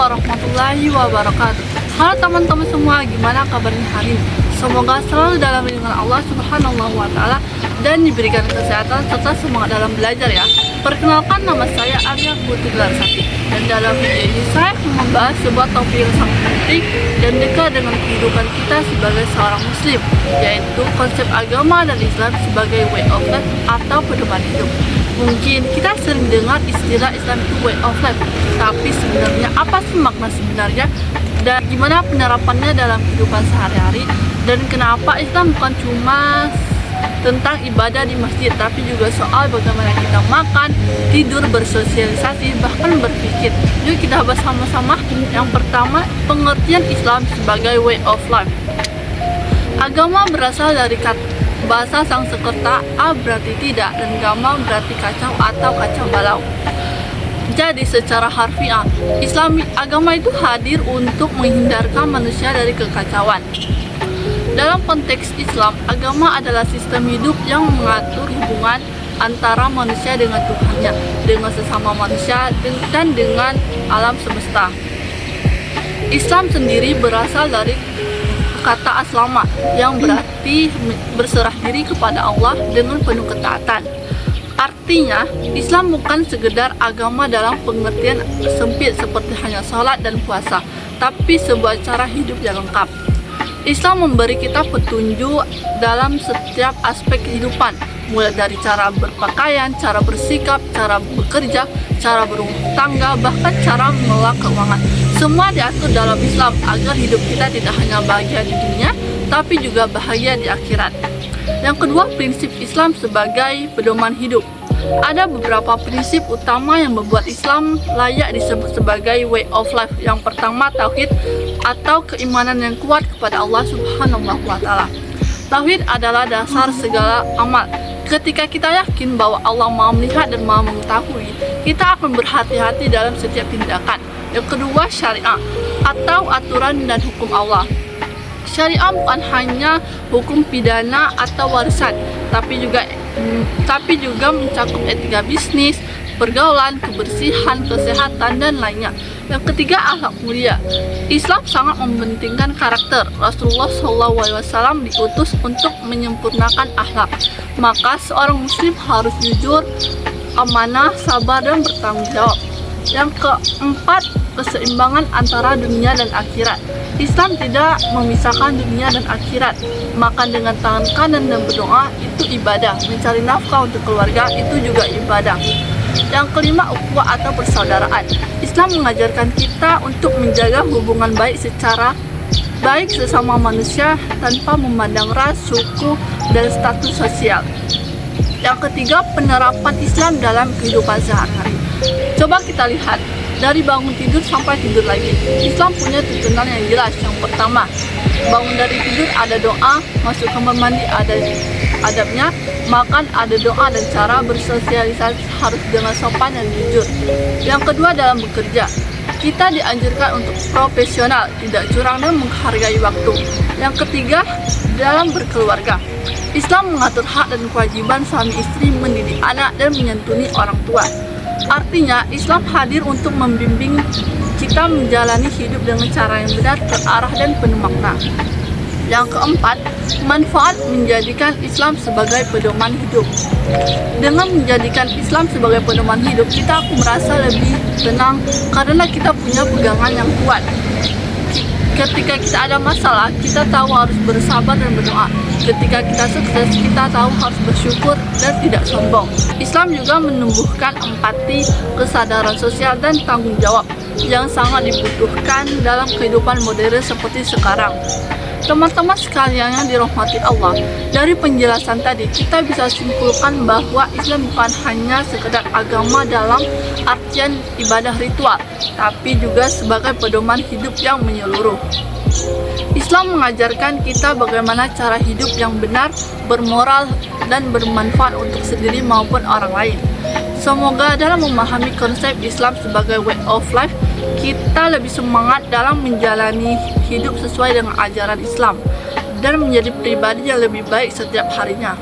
warahmatullahi wabarakatuh. Halo teman-teman semua, gimana kabarnya hari ini? Semoga selalu dalam lindungan Allah Subhanahu wa Ta'ala dan diberikan kesehatan serta semangat dalam belajar ya. Perkenalkan, nama saya Arya Putri Larsati, dan dalam video ini saya akan membahas sebuah topik yang sangat penting dan dekat dengan kehidupan kita sebagai seorang muslim, yaitu konsep agama dan Islam sebagai way of life atau pedoman hidup. Mungkin kita sering dengar istilah Islam itu way of life, tapi sebenarnya apa sih makna sebenarnya dan gimana penerapannya dalam kehidupan sehari-hari, dan kenapa Islam bukan cuma tentang ibadah di masjid, tapi juga soal bagaimana kita makan, tidur, bersosialisasi, bahkan berpikir. Yuk kita bahas sama-sama. Yang pertama, pengertian Islam sebagai way of life. Agama berasal dari bahasa Sanskerta, a berarti tidak dan gama berarti kacau atau kacau balau. Jadi secara harfiah, agama itu hadir untuk menghindarkan manusia dari kekacauan. Dalam konteks Islam, agama adalah sistem hidup yang mengatur hubungan antara manusia dengan Tuhannya, dengan sesama manusia, dan dengan alam semesta. Islam sendiri berasal dari kata aslama, yang berarti berserah diri kepada Allah dengan penuh ketaatan. Artinya, Islam bukan sekedar agama dalam pengertian sempit seperti hanya sholat dan puasa, tapi sebuah cara hidup yang lengkap. Islam memberi kita petunjuk dalam setiap aspek kehidupan, mulai dari cara berpakaian, cara bersikap, cara bekerja, cara berumah tangga, bahkan cara mengelola keuangan. Semua diatur dalam Islam agar hidup kita tidak hanya bahagia di dunia, tapi juga bahagia di akhirat. Yang kedua, prinsip Islam sebagai pedoman hidup. Ada beberapa prinsip utama yang membuat Islam layak disebut sebagai way of life. Yang pertama, tauhid atau keimanan yang kuat kepada Allah Subhanahu wa Ta'ala. Tauhid adalah dasar segala amal. Ketika kita yakin bahwa Allah Maha melihat dan Maha mengetahui, kita akan berhati-hati dalam setiap tindakan. Yang kedua, syariah atau aturan dan hukum Allah. Syariah bukan hanya hukum pidana atau warisan, tapi juga mencakup etika bisnis, pergaulan, kebersihan, kesehatan, dan lainnya. Yang ketiga, akhlak mulia. Islam sangat mementingkan karakter. Rasulullah SAW diutus untuk menyempurnakan akhlak. Maka seorang muslim harus jujur, amanah, sabar, dan bertanggung jawab. Yang keempat, keseimbangan antara dunia dan akhirat. Islam tidak memisahkan dunia dan akhirat. Makan dengan tangan kanan dan berdoa itu ibadah. Mencari nafkah untuk keluarga itu juga ibadah. Yang kelima, ukhuwah atau persaudaraan. Islam mengajarkan kita untuk menjaga hubungan baik sesama manusia tanpa memandang ras, suku, dan status sosial. Yang ketiga, penerapan Islam dalam kehidupan sehari-hari. Coba kita lihat, dari bangun tidur sampai tidur lagi, Islam punya tuntunan yang jelas. Yang pertama, bangun dari tidur ada doa, masuk kamar mandi ada adabnya, makan ada doa, dan cara bersosialisasi harus dengan sopan dan jujur. Yang kedua, dalam bekerja, kita dianjurkan untuk profesional, tidak curang, dan menghargai waktu. Yang ketiga, dalam berkeluarga, Islam mengatur hak dan kewajiban suami istri mendidik anak dan menyantuni orang tua. Artinya, Islam hadir untuk membimbing kita menjalani hidup dengan cara yang benar, terarah, dan penuh makna. Yang keempat, manfaat menjadikan Islam sebagai pedoman hidup. Dengan menjadikan Islam sebagai pedoman hidup, kita merasa lebih tenang karena kita punya pegangan yang kuat. Ketika kita ada masalah, kita tahu harus bersabar dan berdoa. Ketika kita sukses, kita tahu harus bersyukur dan tidak sombong. Islam juga menumbuhkan empati, kesadaran sosial, dan tanggung jawab yang sangat dibutuhkan dalam kehidupan modern seperti sekarang. Teman-teman sekalian yang dirahmati Allah, dari penjelasan tadi kita bisa simpulkan bahwa Islam bukan hanya sekedar agama dalam artian ibadah ritual, tapi juga sebagai pedoman hidup yang menyeluruh. Islam mengajarkan kita bagaimana cara hidup yang benar, bermoral, dan bermanfaat untuk sendiri maupun orang lain. Semoga dalam memahami konsep Islam sebagai way of life, kita lebih semangat dalam menjalani hidup sesuai dengan ajaran Islam dan menjadi pribadi yang lebih baik setiap harinya.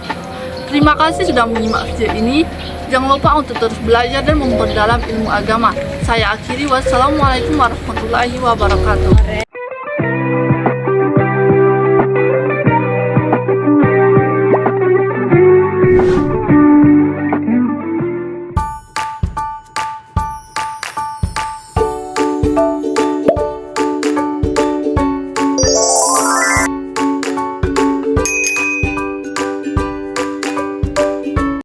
Terima kasih sudah menyimak video ini. Jangan lupa untuk terus belajar dan memperdalam ilmu agama. saya akhiri. Wassalamualaikum warahmatullahi wabarakatuh.